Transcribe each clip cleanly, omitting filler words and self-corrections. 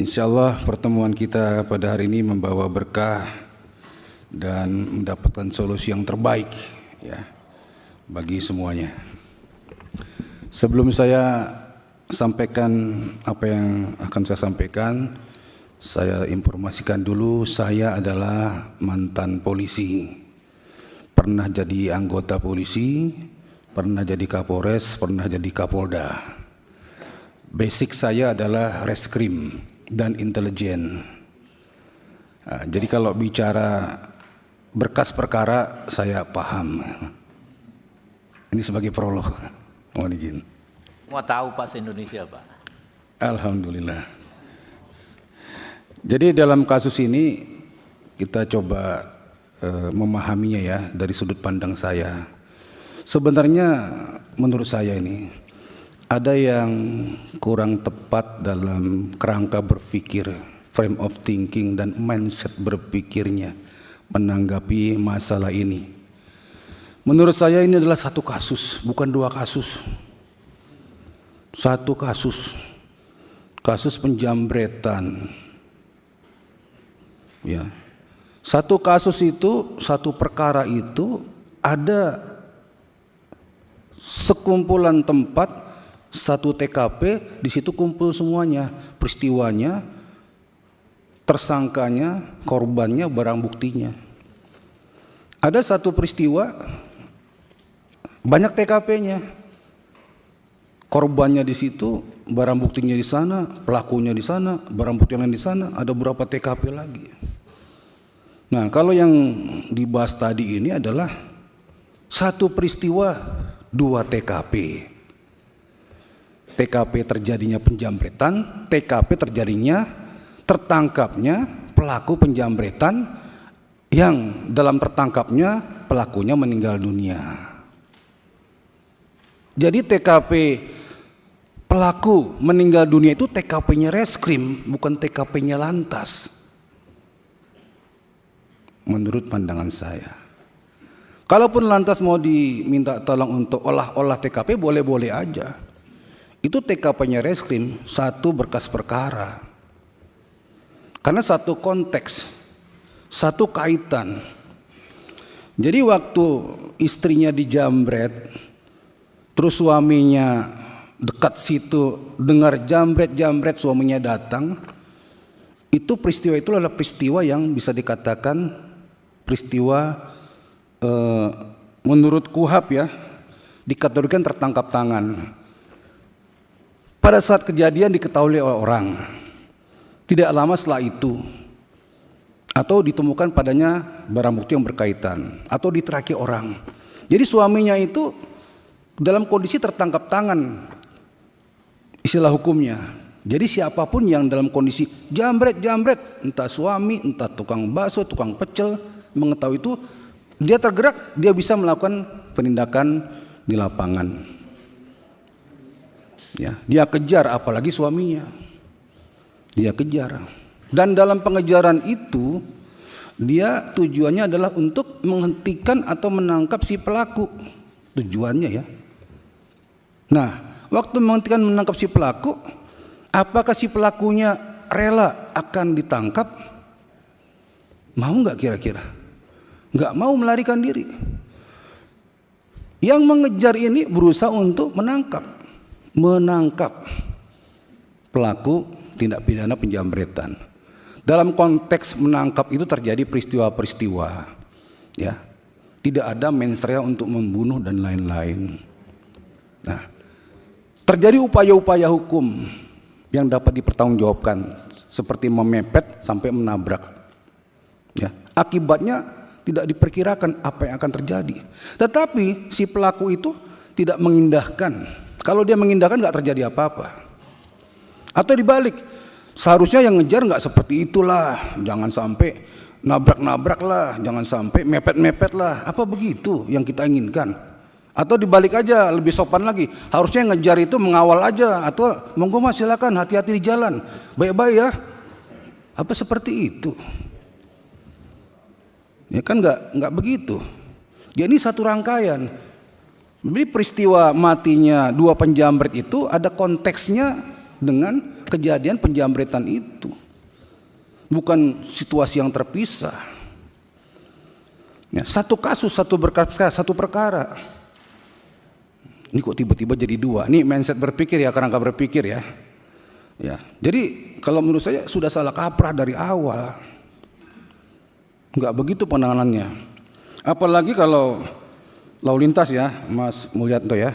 Insyaallah pertemuan kita pada hari ini membawa berkah dan mendapatkan solusi yang terbaik ya bagi semuanya. Sebelum saya sampaikan apa yang akan saya sampaikan, saya informasikan dulu saya adalah mantan polisi. Pernah jadi anggota polisi, pernah jadi Kapolres, pernah jadi Kapolda. Basic saya adalah reskrim dan intelijen. Nah, jadi kalau bicara berkas perkara saya paham. Ini sebagai prolog, mohon izin. Mau tahu Pak se-Indonesia Pak? Alhamdulillah. Jadi dalam kasus ini kita coba memahaminya ya dari sudut pandang saya. Sebenarnya menurut saya ini ada yang kurang tepat dalam kerangka berpikir, frame of thinking dan mindset berpikirnya menanggapi masalah ini. Menurut saya ini adalah satu kasus, bukan dua kasus. Satu kasus. Kasus penjambretan. Ya. Satu kasus itu, satu perkara itu ada sekumpulan tempat, satu TKP, di situ kumpul semuanya, peristiwanya, tersangkanya, korbannya, barang buktinya. Ada satu peristiwa, banyak TKP-nya, korbannya di situ, barang buktinya di sana, pelakunya di sana, barang bukti lain di sana, ada beberapa TKP lagi. Nah, kalau yang dibahas tadi ini adalah satu peristiwa, dua TKP. TKP terjadinya penjambretan, TKP terjadinya tertangkapnya pelaku penjambretan yang dalam tertangkapnya pelakunya meninggal dunia. Jadi TKP pelaku meninggal dunia itu TKP-nya reskrim, bukan TKP-nya lantas. Menurut pandangan saya. Kalaupun lantas mau diminta tolong untuk olah TKP, boleh-boleh aja. Itu TKP-nya reskrim, satu berkas perkara. Karena satu konteks, satu kaitan. Jadi waktu istrinya dijambret, terus suaminya dekat situ, dengar jambret, suaminya datang, itu peristiwa itu adalah peristiwa yang bisa dikatakan peristiwa menurut KUHAP ya, dikategorikan tertangkap tangan. Pada saat kejadian diketahui oleh orang, tidak lama setelah itu, atau ditemukan padanya barang bukti yang berkaitan, atau diteraki orang. Jadi suaminya itu dalam kondisi tertangkap tangan, istilah hukumnya. Jadi siapapun yang dalam kondisi jambret, entah suami, entah tukang bakso, tukang pecel, mengetahui itu, dia tergerak, dia bisa melakukan penindakan di lapangan. Ya, dia kejar, apalagi suaminya, dia kejar. Dan dalam pengejaran itu, dia tujuannya adalah untuk menghentikan atau menangkap si pelaku. Tujuannya ya. Nah, waktu menghentikan menangkap si pelaku, apakah si pelakunya rela akan ditangkap? Mau nggak kira-kira? Nggak mau melarikan diri. Yang mengejar ini berusaha untuk menangkap pelaku tindak pidana penjambretan. Dalam konteks menangkap itu terjadi peristiwa-peristiwa, ya, tidak ada mens rea untuk membunuh dan lain-lain. Nah, terjadi upaya-upaya hukum yang dapat dipertanggungjawabkan, seperti memepet sampai menabrak. Ya, akibatnya tidak diperkirakan apa yang akan terjadi. Tetapi si pelaku itu tidak mengindahkan. Kalau dia mengindahkan nggak terjadi apa-apa. Atau dibalik, seharusnya yang ngejar nggak seperti itulah, jangan sampai nabrak-nabrak lah, jangan sampai mepet-mepet lah. Apa begitu yang kita inginkan? Atau dibalik aja, lebih sopan lagi, harusnya yang ngejar itu mengawal aja, atau monggo mas silakan, hati-hati di jalan, baik-baik ya. Apa seperti itu? Ya kan nggak begitu. Ya ini satu rangkaian. Jadi peristiwa matinya dua penjambret itu ada konteksnya dengan kejadian penjambretan itu. bukan situasi yang terpisah. Ya, satu kasus, satu perkara. Ini kok tiba-tiba jadi dua? Ini mindset berpikir ya, kerangka berpikir ya. Ya, jadi kalau menurut saya sudah salah kaprah dari awal. Enggak begitu penanganannya. Apalagi kalau lalu lintas ya, Mas Mulyanto ya.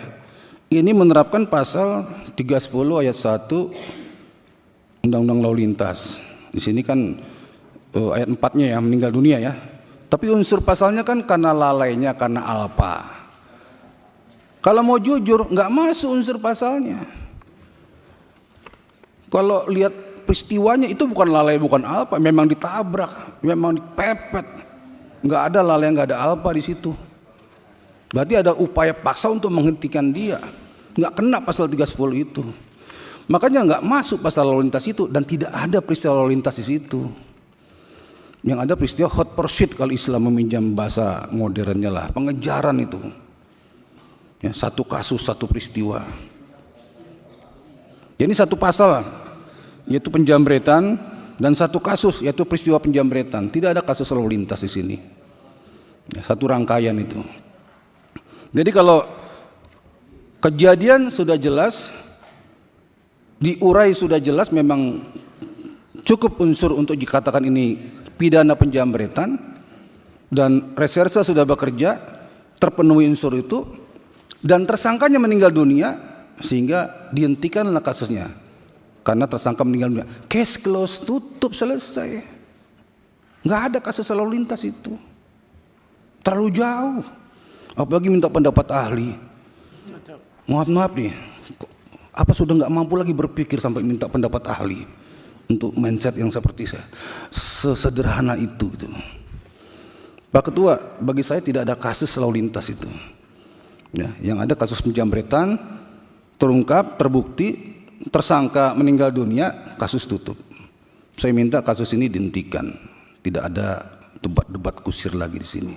Ini menerapkan pasal 310 ayat 1 Undang-Undang Lalu Lintas. Di sini kan ayat 4-nya ya, meninggal dunia ya. Tapi unsur pasalnya kan karena lalainya, karena alpa. Kalau mau jujur, nggak masuk unsur pasalnya. Kalau lihat peristiwanya itu bukan lalai, bukan alpa, memang ditabrak, memang dipepet. Nggak ada lalai, nggak ada alpa di situ. Berarti ada upaya paksa untuk menghentikan dia. Nggak kena pasal 310 itu. Makanya nggak masuk pasal lalu lintas itu, dan tidak ada peristiwa lalu lintas di situ. Yang ada peristiwa hot pursuit kalau Islam meminjam bahasa modernnya lah, pengejaran itu. Ya, satu kasus, satu peristiwa. Jadi satu pasal yaitu penjambretan dan satu kasus yaitu peristiwa penjambretan. Tidak ada kasus lalu lintas di sini. Ya, satu rangkaian itu. Jadi kalau kejadian sudah jelas, diurai sudah jelas, memang cukup unsur untuk dikatakan ini pidana penjambretan, dan reserse sudah bekerja, terpenuhi unsur itu, dan tersangkanya meninggal dunia, sehingga dihentikanlah kasusnya karena tersangka meninggal dunia. Case close, tutup, selesai. Nggak ada kasus lalu lintas itu, terlalu jauh. Apalagi minta pendapat ahli. Maaf nih, apa sudah nggak mampu lagi berpikir sampai minta pendapat ahli untuk mindset yang seperti saya, sesederhana itu gitu. Pak Ketua, bagi saya tidak ada kasus lalu lintas itu. Ya, yang ada kasus penjambretan, terungkap, terbukti, tersangka meninggal dunia, kasus tutup. Saya minta kasus ini dihentikan, tidak ada debat-debat kusir lagi di sini.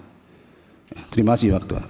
Ya, terima kasih Pak Ketua.